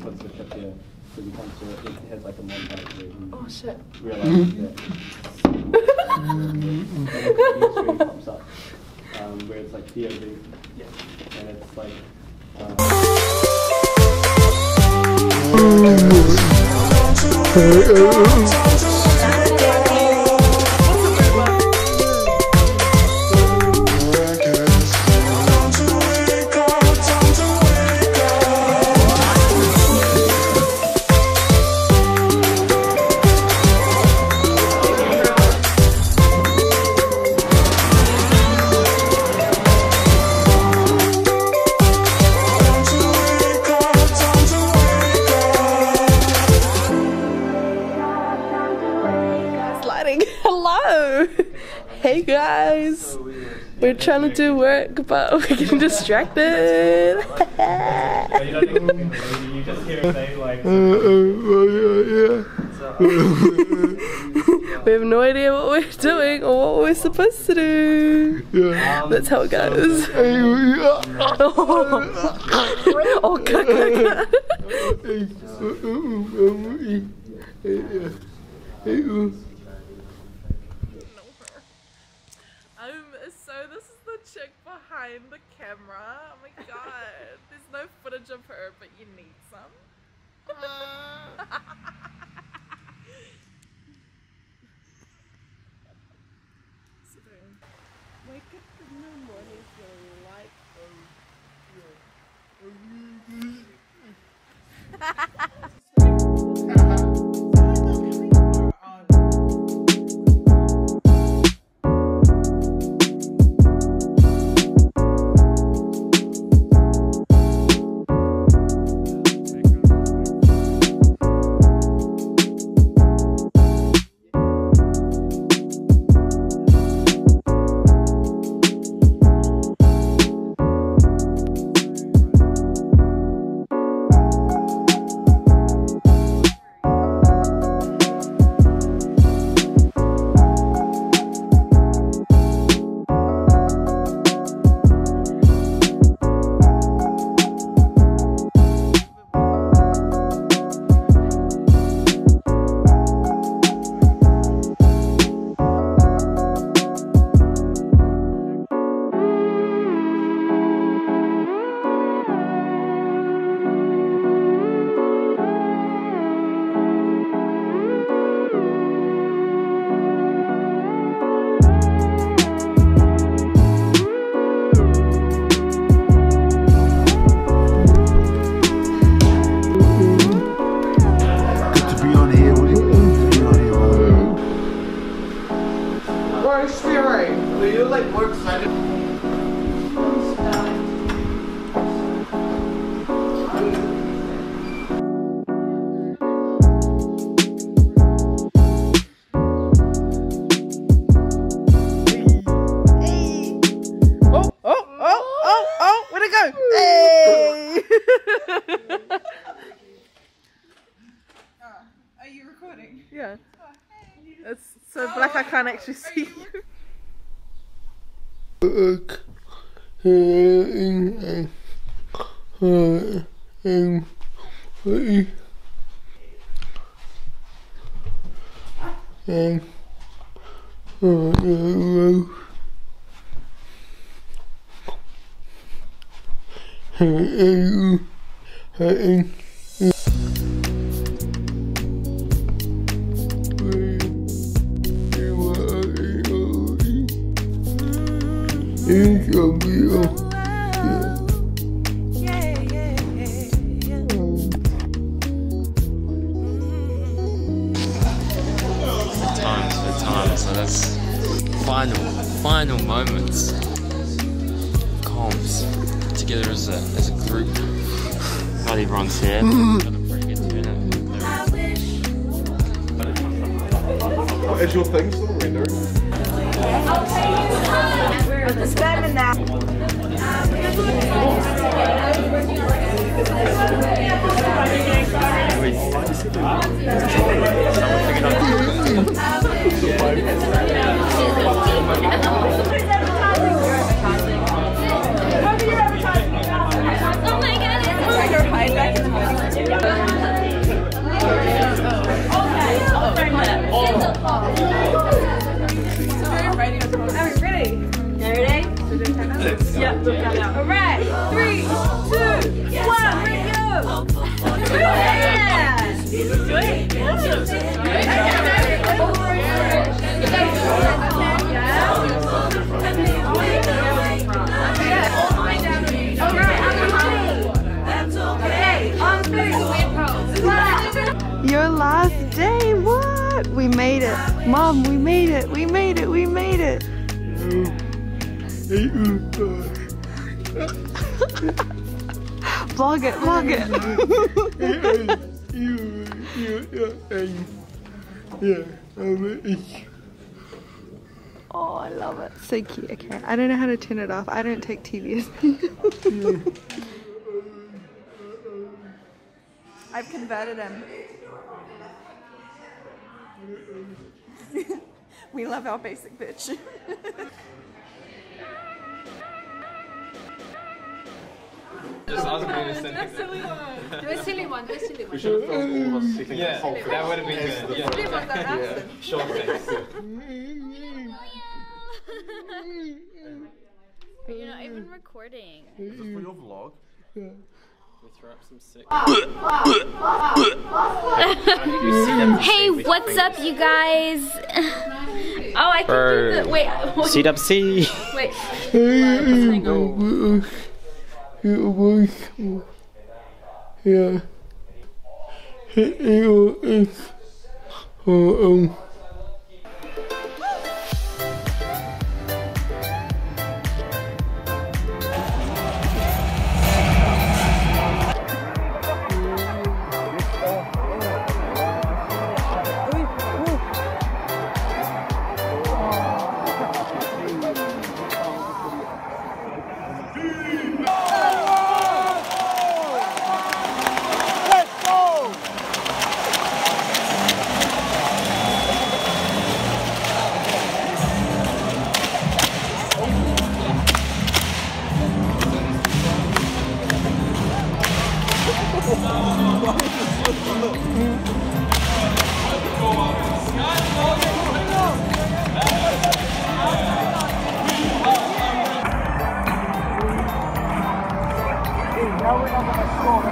puts the chip here. So he comes to it, it has like a montage where he oh shit. realizes that and it pops up where it's like POV. Yeah. And it's like hello. Hey guys, we're trying to do work but we're getting distracted. you just hear it say like we have no idea what we're doing or what we're supposed to do. That's how it goes. Oh god. So this is the chick behind the camera. Oh my god. There's no footage of her, but you need some. So, wake up in the morning feeling like you're like more excited. Oh, where'd it go? Hey! Are you recording? Yeah. It's so black I can't actually see you. So that's final moments. Comms together as a group. Not everyone's here. Got a pretty good turnout. Is your thing still rendering? The spamming now. Oh my god! Hide back in the middle. Your last day, what? We made it. Mom, we made it. We made it. We made it. Vlog it, vlog it. Oh, I love it. So cute. Okay, I don't know how to turn it off. I don't take TVs. I've converted him. We love our basic bitch. Just ask me to send it. Do a silly one, do a silly one. We should have filmed all of us sitting Yeah, whole that would have been good. Yeah. Silly ones are absent. Short face. But you're not even recording. Is this for your vlog? We throw up some sick. Hey, what's up, you guys? Oh, I can do the. Wait. Seat up C. Wait. Yeah. Now we're not going to score.